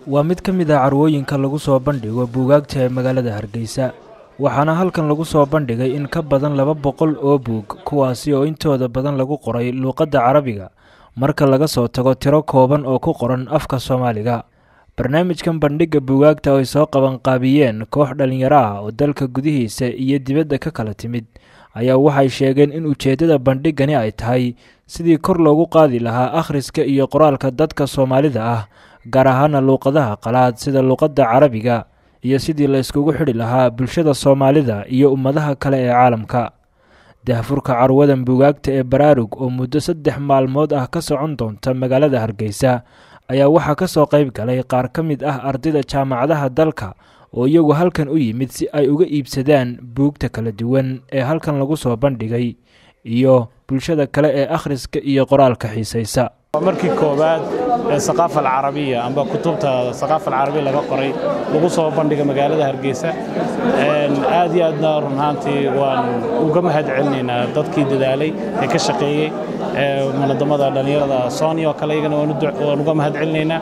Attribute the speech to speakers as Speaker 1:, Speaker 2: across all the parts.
Speaker 1: waa mid ka mid ah carwooyinka lagu soo bandhigo buugaagta ee magaalada Hargeysa waxaana halkan lagu soo bandhigay in ka badan 200 oo buug kuwaasi oo intooda badan lagu qoray luqadda Carabiga marka laga soo tago tiro kooban oo ku qoran afka Soomaaliga barnaamijkan bandhiga buugaagta ay soo qaban qaabiyeen koox dhalinyaro ah oo dalka gudihiisa iyo dibadda ka kala timid ayaa waxay sheegeen in ujeedada bandhigani ay tahay sidii kor loogu qaadi lahaa akhriska iyo qoraalka dadka Soomaalida ah gaar ahaan luqadaha qalaad sida luqadda Carabiga iyo sidii la iskugu xidhi lahaa bulshada Soomaalida iyo ummadaha kale ee caalamka daahfurka carwadan buugaagta ee Baraarug oo muddo 3 maalmood ah ka socon doonta magaalada Hargeysa ayaa waxa ka soo qayb galay qaar ka mid ah ardayda jaamacadaha dalka oo iyagu halkan u yimid si ay uga iibsadaan buugta kala duwan ee halkan lagu soo bandhigay iyo bulshada kale ee akhriska iyo qoraalka xiisaysa
Speaker 2: markii koobaad ثقافة العربية أما كتبتها ثقافة العربية لقى قري لقصة بندقة مقالة هرقيسة آدي أدنى رنهانتي وقم هاد علنينا ضدكي ددالي كشقي منظمة دانيرة صاني وكلايقنا ونقم هاد علنينا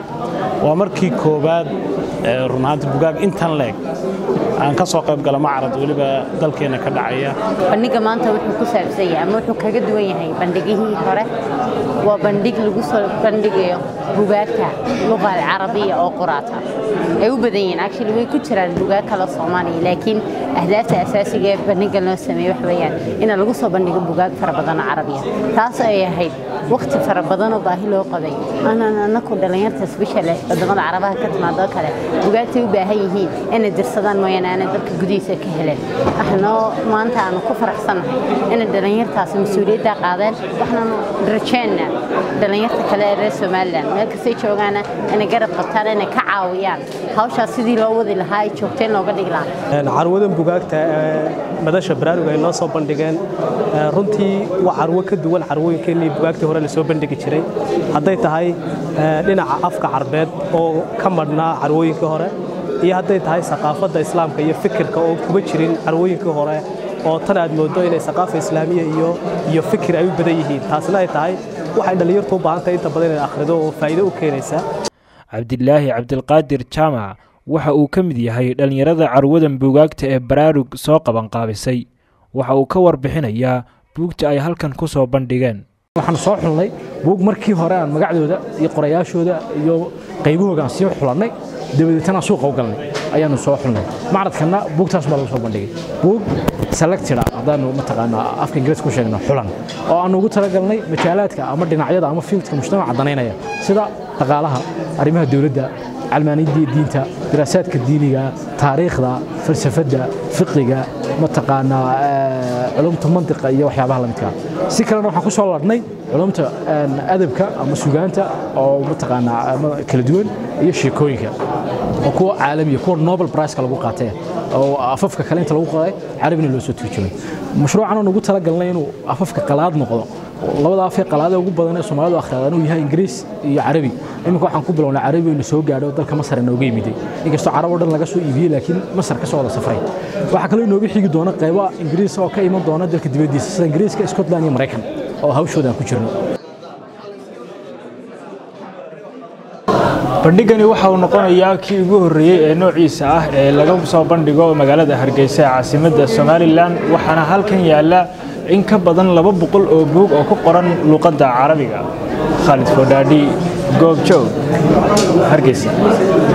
Speaker 2: ومركي كوباد رنهانتي بقاق انتان لك aan ka soo qayb gala macrad waliba dalkeena ka dhacaya
Speaker 3: bandhiga maanta wuxuu ku saabsan yahay ama wuxuu kaga duwan yahay bandhigihii hore waa bandhig lagu soo bandhigayo buugaagta luqadda Carabiga oo qorata ay u badan yihiin actually way ku jiraan buugaag kala Soomaali laakiin ahdaafta asaasiga ee bandhiga loo sameeyo wax weeyaan in lagu soo bandhigo buugaag fara badan oo Carabiga taas ay ahayd waqti fara badan oo baahi loo qabay anaku dhalinyarta special wadamada Carabaha ka timaado kale buugaagta u baahan yihiin in dirsadaan mooyaan أنا ذلك جديسة كهلا إحنا ما أنت أنا كفر أحسن إن الدنيا تاس مسؤولية قادر وإحنا رجعنا الدنيا كلا الرئيس مالا ما كسي شو أنا جرب قطار أنا كعاويان هاوش أسيدي لو ذي الهاي شوفتين لو قد يقلع
Speaker 4: عروض بوجاكت مدى شبرار وجاي ناس بندقان رنتي وعروك الدول عروي كني بوجاكت هورا اللي سو بندق شري حديت هاي لنا عفك عربات أو كمرنا عروي كهورا iyo haday tahay thaqaafada islaamka iyo fikirka oo kuba jirin carwooyinka hore oo tan aad moodo inay thaqaafa islaamiga iyo fikir ay u badan yihiin taasna ay tahay waxay dhalinyartu u baahan tahay inta badan inay akhrido oo faa'iido u keenaysa
Speaker 1: Cabdillaahi Cabdilqaadir Jaamac waxa uu ka mid yahay dhalinyarada carwadan buugaagta ee Baraarug soo qaban qaabisay waxa uu ka warbixinayaa buugta ay halkan ku soo bandhigeen
Speaker 5: waxaan soo xulnay buug markii hore aan magacdooda iyo qorayaashooda iyo qaybahooda aan soo xulanay dawladana suuqa u galnay ayaanu soo xulnay macradkana buugtaas baa lagu soo bandhigay buug selected hadaan ma taqaana afka Ingiriis ku sheegno xulan oo aan ugu talagalnay majaalaadka ama dhinacyada ama fiilka mujtamaca daneynaya sida dhaqaalaha arrimaha dawladda علمانية دينتا دراسات كدينية تاريخها فلسفة فقهها متقانا علوم المنطقة iyo waxyaabaha la midka si kale waxa ku soo ladnay culumta adabka ama suugaanta oo mutaqaana kala duwan iyo sheekooyinka oo kuwa caalamiga kuwa Nobel Prize ka lagu qaatay oo afafka kale inta lagu qaaday Carabina loo soo turjumay mashruucan oo ugu talagalnay inuu afafka qalaad noqdo labada af ee qalaad ugu badan ee Soomaalidu akhriyaan uu yahay Ingiriis iyo Carabi imika waxaan ku bilownaa Carabi inuu soo gaadho dalka Masar inooga yimiday inkastoo Carab oo dhan laga soo iibiyay laakiin Masar ka soo wada safray waxa kale inooga xigi doona qaybo Ingiriis oo ka iman doona dalka dibadiisa sida Ingiriiska Scotland iyo Mareykan oo hawshooda ku jirno
Speaker 1: bandhigani waxa uu noqonayaa kii ugu horeeyay ee noociisa ah ee laga soo bandhigo magaalada Hargeysa caasimadda Somaliland waxaana halkan yaala in ka badan 200 oo buug oo ku qoran luqadda Carabiga Khalid Fodadi Goobjoog Hargeysa